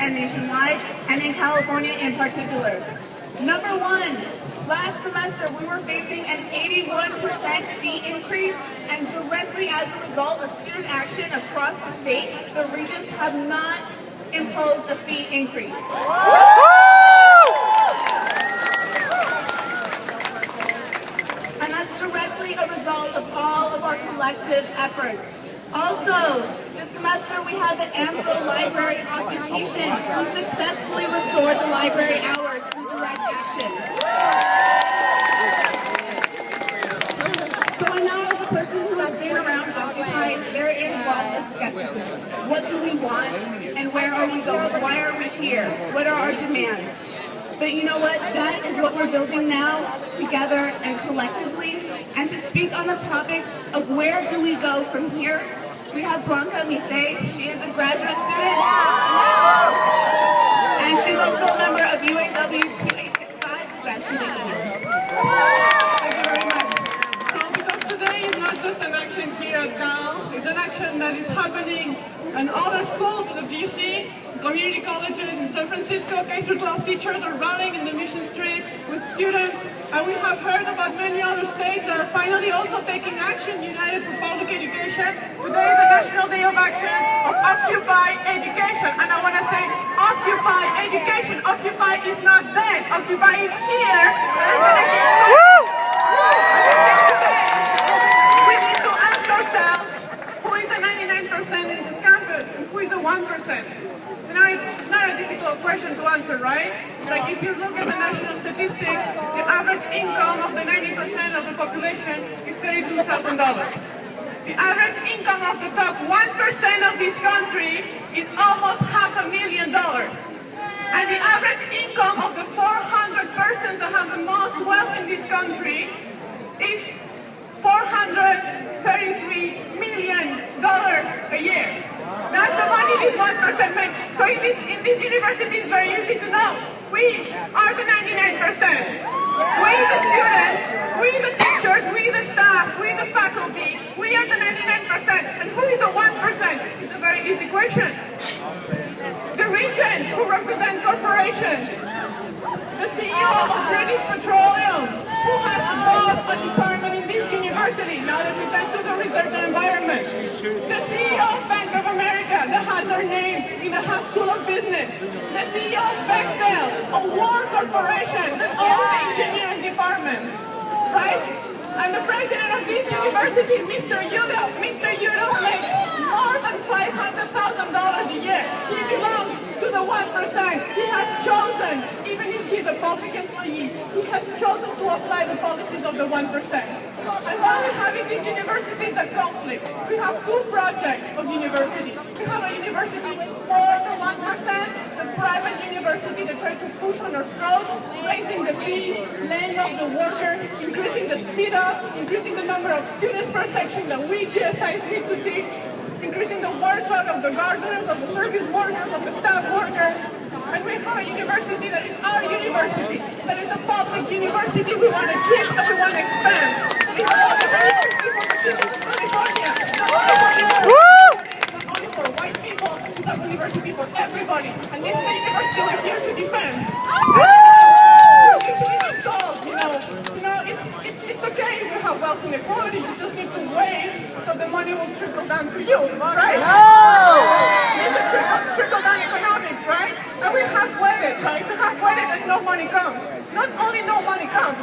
and nationwide, and in California in particular. Number one, last semester we were facing an 81% fee increase, and directly as a result of student action across the state, the regents have not imposed a fee increase. And that's directly a result of all of our collective efforts. Also, this semester we had the AMFO library occupation, who successfully restored the library hours through direct action. So I know as a person who has been around Occupy, there is a lot of skepticism. What do we want, and where are we going? Why are we here? What are our demands? But you know what? That is what we're building now, together and collectively. And to speak on the topic of where do we go from here, we have Blanca Mise. She is a graduate student. And she's also a member of UAW 2865 Grad Student Union. Thank you very much. So because today is not just an action here at Cal, it's an action that is happening in other schools in the DC, community colleges in San Francisco. K-12 teachers are rallying in the Mission Street with students, and we have heard about many other states that are finally also taking action, united for public education. Today is a National Day of Action of Occupy Education, and I want to say Occupy Education. Occupy is not dead. Occupy is here, and it's going to keep going. And I think today we need to ask ourselves, who is the 99% in this campus, and who is the 1%? You know, it's not a difficult question to answer, right? Like if you look at the national statistics, the average income of the 90% of the population is $32,000. The average income of the top 1% of this country is almost $500,000. And the average income of the 400 persons that have the most wealth in this country is $433 million a year. That's the money this 1% makes. So in this university, it's very easy to know. We are the 99%. We the students, we the teachers, we the staff, we the faculty, we are the 99%. And who is the 1%? It's a very easy question. The regents who represent corporations. The CEO of British Petroleum, who has bought a department in this university, now that we went to the research and environment. The CEO of Bank of America, that has their name in the Haas School of Business. The CEO of Bechtel, a war corporation that owns the engineering department, right? And the president of this university, Mr. Yudo. Mr. Yudo makes more than $500,000 a year. He belongs to the 1%. He has chosen, even if he's a public employee, he has chosen to apply the policies of the 1%. And while we're having these universities at conflict, we have two projects of university. We have a university for the 1%, the private university that tries to push on our throat, raising the fees, laying off the workers, increasing the speed up, increasing the number of students per section that we GSIs need to teach, increasing the workload of the gardeners, of the service workers, of the staff workers. And we have a university that is our university, that is a public university we want to keep and we want to expand. It's a public university for the people of California. It's not only for white people, it's a university for everybody. And this is a university we're here to defend. It's okay if you have wealth inequality, you just need to wait so the money will trickle down to you, right? It's a trickle-down economics, right? And we have waited, right? We have waited and no money comes. Not only no money comes,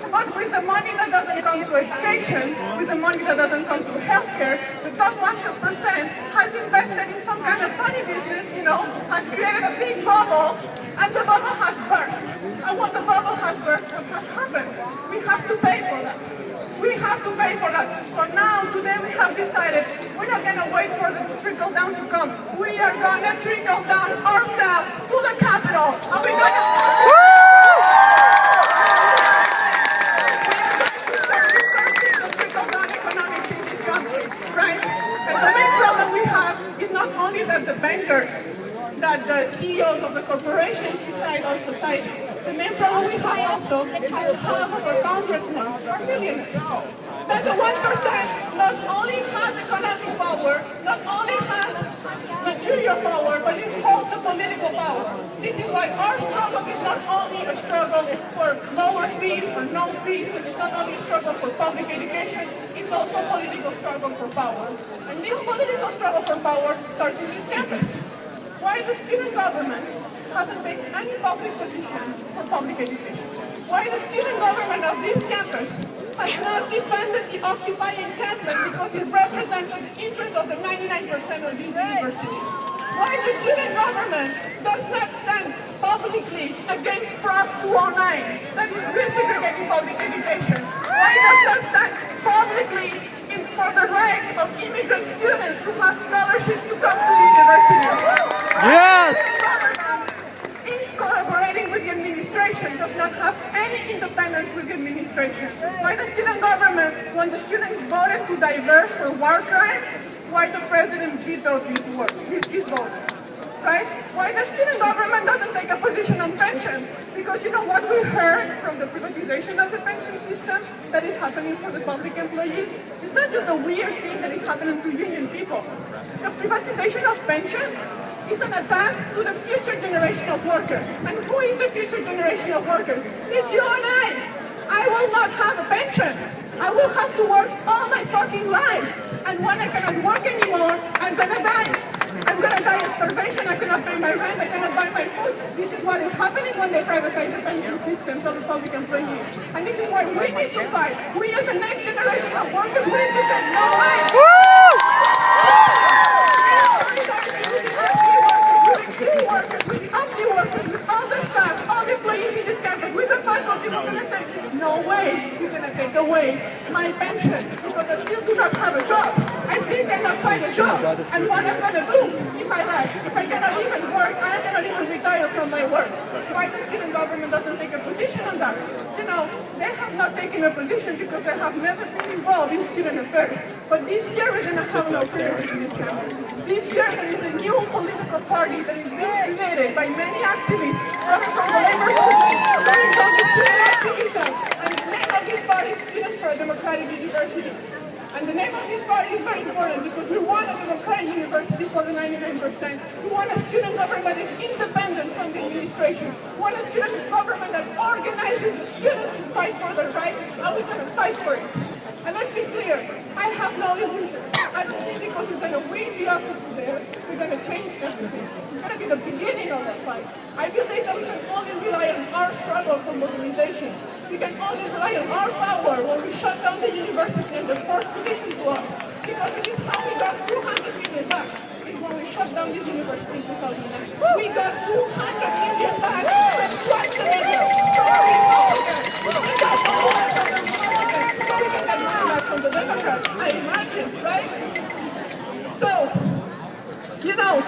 but with the money that doesn't come to education, with the money that doesn't come to healthcare, the top 1% has invested in some kind of funny business, has created a big bubble, and the bubble has burst. And once the bubble has burst, what has happened? We have to pay for that. We have to pay for that. So now, today we have decided we're not going to wait for the trickle down to come. We are going to trickle down ourselves to the Capitol. And we're going to start reversing the trickle down economics in this country, right? And the main problem we have is not only that the bankers, that the CEOs of the corporations decide our society. The main problem we have also is that half of our congressmen are millionaires. That the 1% not only has economic power, not only has material power, but it holds the political power. is why our struggle is not only a struggle for lower fees, for no fees, but it's not only a struggle for public education, it's also a political struggle for power. And this political struggle for power starts in this campus. Why the student government hasn't taken any public position for public education? Why the student government of this campus has not defended the occupying campus because it represented the interest of the 99% of this university? Why the student government does not stand publicly against Prop 209, that is resegregating public education? Why does not stand publicly for the rights of immigrant students to have scholarships to come to the university? Yes! In collaborating with the administration, does not have any independence with the administration. Why the student government, when the students voted to diverse for war crimes, why the president vetoed his vote? Right? Why the student government doesn't take a position on pensions? Because you know what we heard from the privatization of the pension system that is happening for the public employees? It's not just a weird thing that is happening to union people. The privatization of pensions is an attack to the future generation of workers. And who is the future generation of workers? It's you and I. I will not have a pension. I will have to work all my fucking life. And when I cannot work anymore, I'm gonna die. I'm gonna die of starvation. I cannot pay my rent. I cannot buy my food. This is what is happening when they privatize the pension systems of the public employees. And this is why we need to fight. We as the next generation of workers, we need to say no way. With the workers, with the empty workers, with all the staff, all the employees in this campus, with the faculty, we're gonna say, no way, you're gonna take away my pension because I still do not have a job. I still cannot find a job. And what I'm gonna do if I cannot even work, I cannot even retire from my work. Why the student government doesn't take a position on that? You know, they have not taken a position because they have never been involved in student affairs. But this year we're gonna have an alternative in this campus. This year there is a new political party that is being created by many activists coming from the labor movement, coming from the student activism. And the name of this party is Students for a Democratic University. And the name of this party is very important because we want a democratic university for the 99%. We want a student government that is independent from the administration. We want a student government that organizes the students to fight for their rights, and we're going to fight for it. And let's be clear, I have no illusion. I believe because we're going to win the offices there, we're going to change everything. It's going to be the beginning of the fight. I believe that we can only rely on our struggle for mobilization. We can only rely on our power when we shut down the university and they're forced to listen to us. Because this is how we got 200 million back, is when we shut down this university in 2009. We got 200 million back from twice the labor. We got 200 million back. So we can get money back from the Democrats, I imagine, right? So, you know,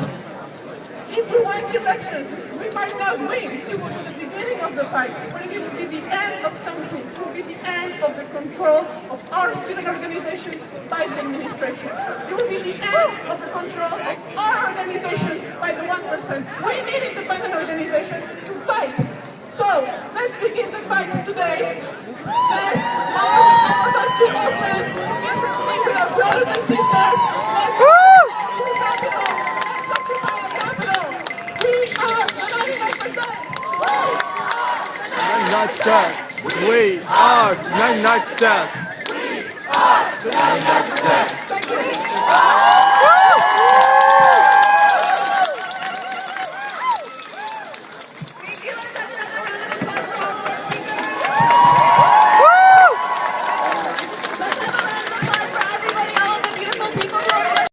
if we win the elections, we might not win. It will be the beginning of the fight, but it will be the end of something. It will be the end of the control of our student organizations by the administration. It will be the end of the control of our organizations by the 1%. We need independent organizations to fight. So, let's begin the fight today. Let's march us to Oakland, with our brothers and sisters. Let's march to the Capitol. Let's occupy the Capitol. We are the 99%. We are 99%. We are the 99%. Thank you.